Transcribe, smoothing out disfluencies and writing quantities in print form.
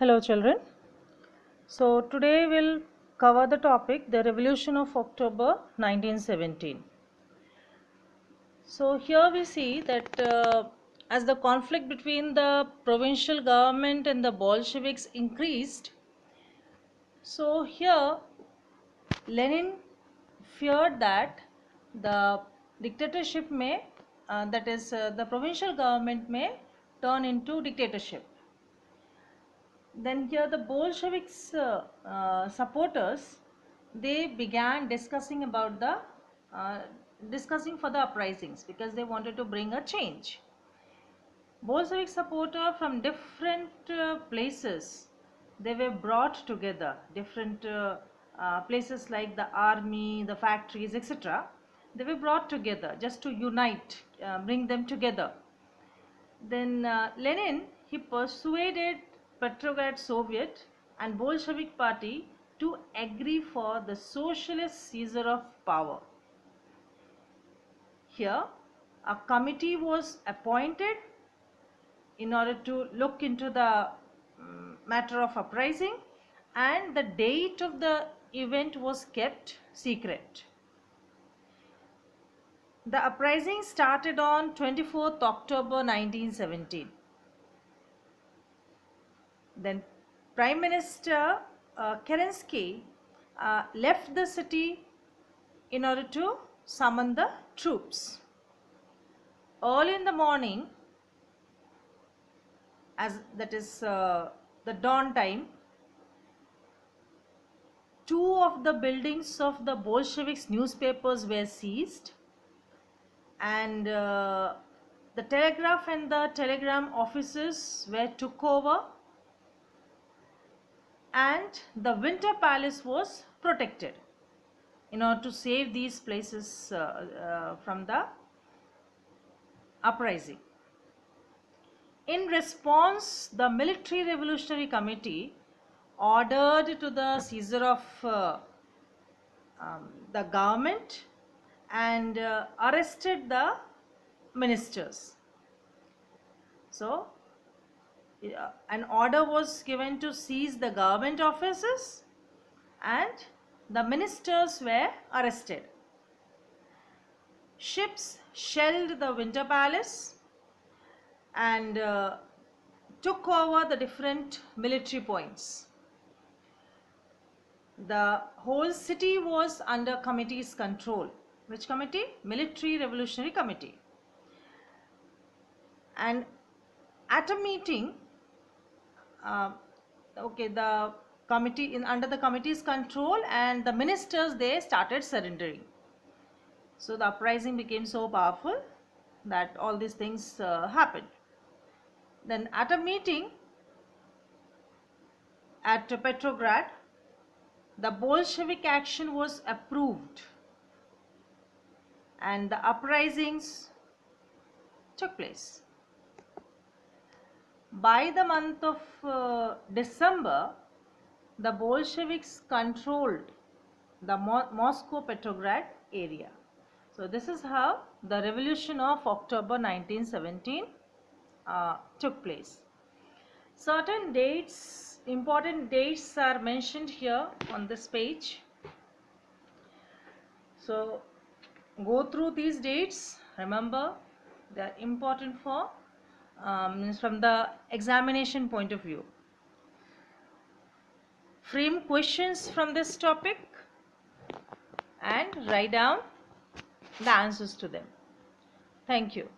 Hello children. So today we'll cover the topic the Revolution of October 1917. So here we see that as the conflict between the provincial government and the Bolsheviks increased, so here Lenin feared that the dictatorship may, that is the provincial government may turn into dictatorship. Then here the Bolsheviks supporters, they began discussing about the discussing for the uprisings because they wanted to bring a change. Bolshevik supporters from different places, they were brought together, different places like the army, the factories, etc. They were brought together just to unite, bring them together. Then Lenin, he persuaded Petrograd Soviet and Bolshevik Party to agree for the socialist seizure of power. Here, a committee was appointed in order to look into the matter of uprising, and the date of the event was kept secret. The uprising started on 24th October 1917. Then Prime Minister Kerensky left the city in order to summon the troops. Early in the morning, as that is the dawn time, two of the buildings of the Bolsheviks newspapers were seized, and the telegraph and the telegram offices were took over, and the Winter Palace was protected in order to save these places from the uprising. In response, the Military Revolutionary Committee ordered to the seizure of the government and arrested the ministers. So an order was given to seize the government offices and the ministers were arrested. Ships shelled the Winter Palace and took over the different military points. The whole city was under committee's control. Which committee? Military Revolutionary Committee. And at a meeting, the committee under the committee's control, and the ministers, they started surrendering. So the uprising became so powerful that all these things happened. Then at a meeting at Petrograd, the Bolshevik action was approved and the uprisings took place. By the month of December, the Bolsheviks controlled the Moscow-Petrograd area. So this is how the Revolution of October 1917 took place. Certain dates, important dates are mentioned here on this page. So go through these dates. Remember, they are important for from the examination point of view. Frame questions from this topic and write down the answers to them. Thank you.